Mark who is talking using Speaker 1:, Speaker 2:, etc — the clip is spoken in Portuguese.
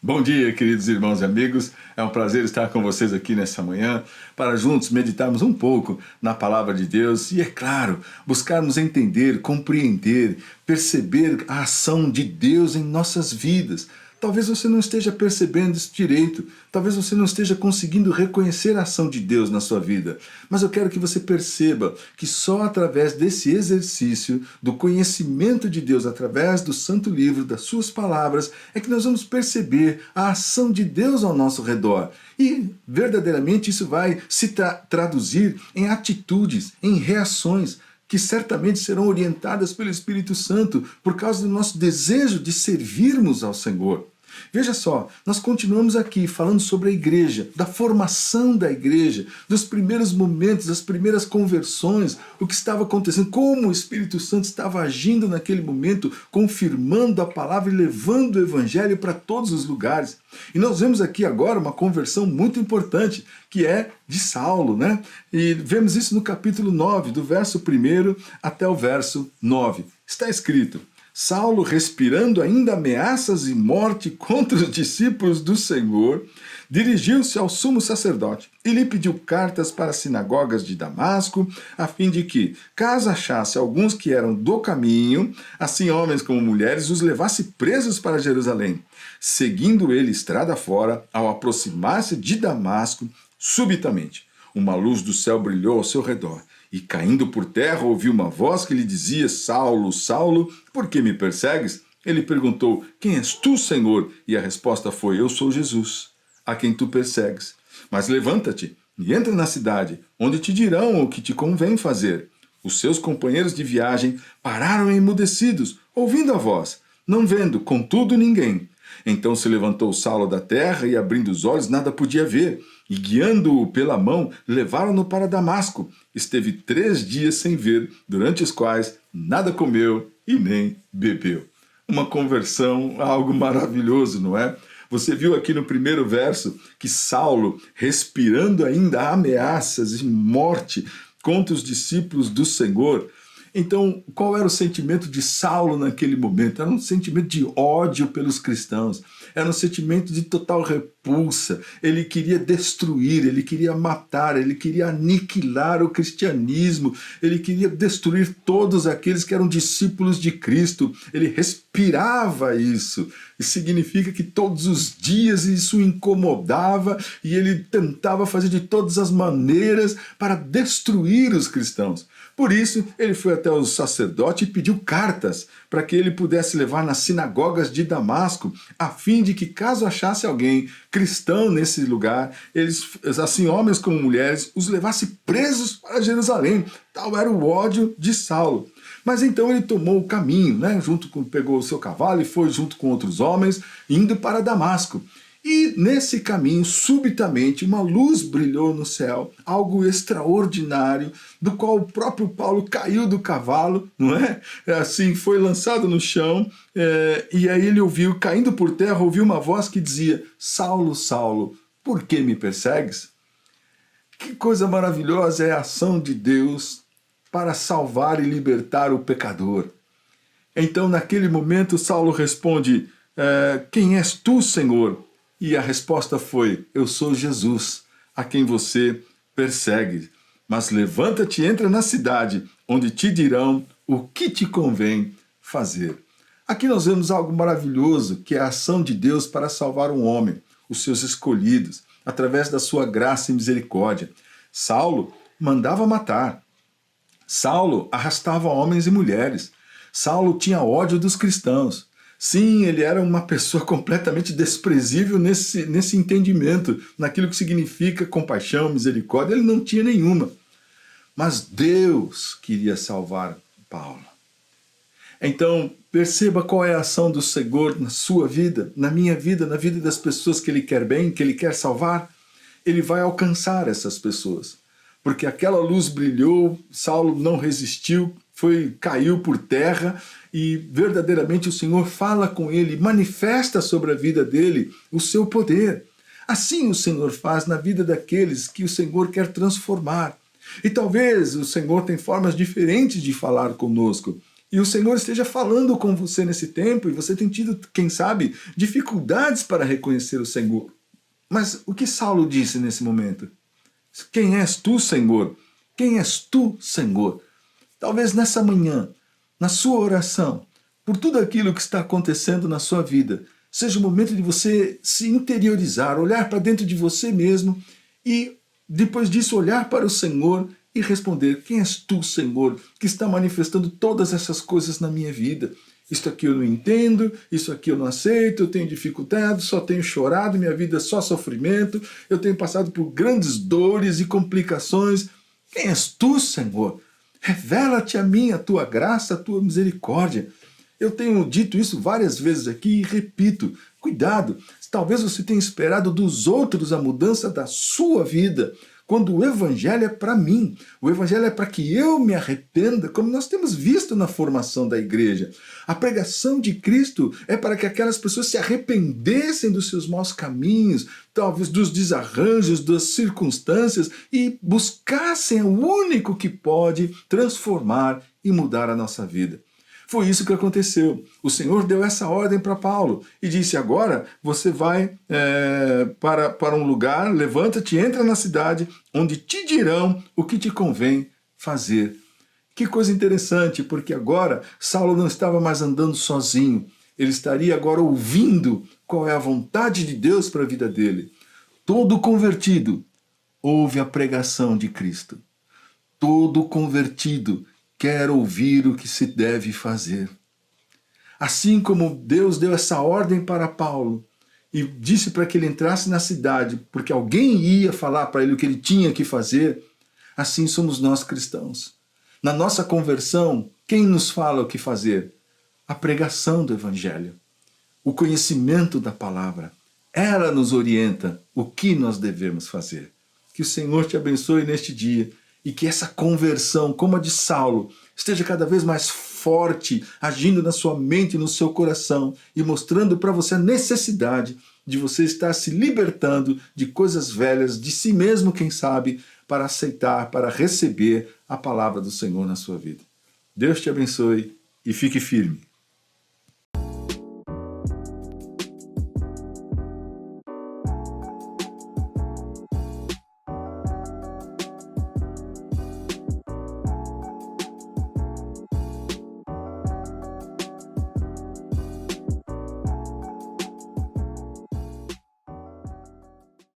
Speaker 1: Bom dia, queridos irmãos e amigos. É um prazer estar com vocês aqui nessa manhã para juntos meditarmos um pouco na palavra de Deus e, é claro, buscarmos entender, compreender, perceber a ação de Deus em nossas vidas. Talvez você não esteja percebendo isso direito, talvez você não esteja conseguindo reconhecer a ação de Deus na sua vida, mas eu quero que você perceba que só através desse exercício do conhecimento de Deus, através do Santo Livro, das suas palavras, é que nós vamos perceber a ação de Deus ao nosso redor. E verdadeiramente isso vai se traduzir em atitudes, em reações, que certamente serão orientadas pelo Espírito Santo por causa do nosso desejo de servirmos ao Senhor. Veja só, nós continuamos aqui falando sobre a igreja, da formação da igreja, dos primeiros momentos, das primeiras conversões, o que estava acontecendo, como o Espírito Santo estava agindo naquele momento, confirmando a palavra e levando o evangelho para todos os lugares. E nós vemos aqui agora uma conversão muito importante, que é de Saulo, né? E vemos isso no capítulo 9, do verso 1 até o verso 9. Está escrito: Saulo, respirando ainda ameaças e morte contra os discípulos do Senhor, dirigiu-se ao sumo sacerdote e lhe pediu cartas para as sinagogas de Damasco, a fim de que, caso achasse alguns que eram do caminho, assim homens como mulheres, os levasse presos para Jerusalém. Seguindo ele estrada fora, ao aproximar-se de Damasco, subitamente uma luz do céu brilhou ao seu redor. E caindo por terra, ouviu uma voz que lhe dizia: Saulo, Saulo, por que me persegues? Ele perguntou: Quem és tu, Senhor? E a resposta foi: Eu sou Jesus, a quem tu persegues. Mas levanta-te e entra na cidade, onde te dirão o que te convém fazer. Os seus companheiros de viagem pararam emudecidos, ouvindo a voz, não vendo, contudo, ninguém. Então se levantou Saulo da terra e, abrindo os olhos, nada podia ver. E, guiando-o pela mão, levaram-no para Damasco. Esteve 3 dias sem ver, durante os quais nada comeu e nem bebeu. Uma conversão, algo maravilhoso, não é? Você viu aqui no primeiro verso que Saulo, respirando ainda ameaças e morte contra os discípulos do Senhor. Então, qual era o sentimento de Saulo naquele momento? Era um sentimento de ódio pelos cristãos, era um sentimento de total repulsa. Ele queria destruir, ele queria matar, ele queria aniquilar o cristianismo, ele queria destruir todos aqueles que eram discípulos de Cristo. Ele respirava isso. Isso significa que todos os dias isso o incomodava e ele tentava fazer de todas as maneiras para destruir os cristãos. Por isso, ele foi até o sacerdote e pediu cartas para que ele pudesse levar nas sinagogas de Damasco, a fim de que, caso achasse alguém cristão nesse lugar, eles, assim homens como mulheres, os levasse presos para Jerusalém. Tal era o ódio de Saulo. Mas então ele tomou o caminho, né? Pegou o seu cavalo e foi junto com outros homens, indo para Damasco. E nesse caminho, subitamente, uma luz brilhou no céu, algo extraordinário, do qual o próprio Paulo caiu do cavalo, não é? Assim, foi lançado no chão, e aí ele ouviu, caindo por terra, ouviu uma voz que dizia: Saulo, Saulo, por que me persegues? Que coisa maravilhosa é a ação de Deus para salvar e libertar o pecador. Então, naquele momento, Saulo responde: quem és tu, Senhor? E a resposta foi: eu sou Jesus, a quem você persegue. Mas levanta-te e entra na cidade, onde te dirão o que te convém fazer. Aqui nós vemos algo maravilhoso, que é a ação de Deus para salvar um homem, os seus escolhidos, através da sua graça e misericórdia. Saulo mandava matar. Saulo arrastava homens e mulheres. Saulo tinha ódio dos cristãos. Sim, ele era uma pessoa completamente desprezível nesse entendimento, naquilo que significa compaixão, misericórdia. Ele não tinha nenhuma. Mas Deus queria salvar Paulo. Então, perceba qual é a ação do Senhor na sua vida, na minha vida, na vida das pessoas que Ele quer bem, que Ele quer salvar. Ele vai alcançar essas pessoas. Porque aquela luz brilhou, Saulo não resistiu, caiu por terra, e verdadeiramente o Senhor fala com ele, manifesta sobre a vida dele o seu poder. Assim o Senhor faz na vida daqueles que o Senhor quer transformar. E talvez o Senhor tenha formas diferentes de falar conosco. e o Senhor esteja falando com você nesse tempo e você tem tido, quem sabe, dificuldades para reconhecer o Senhor. Mas o que Saulo disse nesse momento? Quem és tu, Senhor? Quem és tu, Senhor? Talvez nessa manhã, na sua oração, por tudo aquilo que está acontecendo na sua vida, seja o momento de você se interiorizar, olhar para dentro de você mesmo e, depois disso, olhar para o Senhor e responder: quem és tu, Senhor, que está manifestando todas essas coisas na minha vida? Isto aqui eu não entendo, isso aqui eu não aceito, eu tenho dificuldade, só tenho chorado, minha vida é só sofrimento, eu tenho passado por grandes dores e complicações. Quem és tu, Senhor? Revela-te a mim a tua graça, a tua misericórdia. Eu tenho dito isso várias vezes aqui e repito: cuidado, talvez você tenha esperado dos outros a mudança da sua vida, quando o Evangelho é para mim, o Evangelho é para que eu me arrependa, como nós temos visto na formação da igreja. A pregação de Cristo é para que aquelas pessoas se arrependessem dos seus maus caminhos, talvez dos desarranjos, das circunstâncias, e buscassem o único que pode transformar e mudar a nossa vida. Foi isso que aconteceu. O Senhor deu essa ordem para Paulo e disse: agora você vai para um lugar, levanta-te, entra na cidade, onde te dirão o que te convém fazer. Que coisa interessante, porque agora Saulo não estava mais andando sozinho. Ele estaria agora ouvindo qual é a vontade de Deus para a vida dele. Todo convertido ouve a pregação de Cristo. Todo convertido quer ouvir o que se deve fazer. Assim como Deus deu essa ordem para Paulo e disse para que ele entrasse na cidade, porque alguém ia falar para ele o que ele tinha que fazer, assim somos nós cristãos. Na nossa conversão, quem nos fala o que fazer? A pregação do Evangelho, o conhecimento da palavra. Ela nos orienta o que nós devemos fazer. Que o Senhor te abençoe neste dia e que essa conversão, como a de Saulo, esteja cada vez mais forte, agindo na sua mente e no seu coração e mostrando para você a necessidade de você estar se libertando de coisas velhas, de si mesmo, quem sabe, para aceitar, para receber a palavra do Senhor na sua vida. Deus te abençoe e fique firme.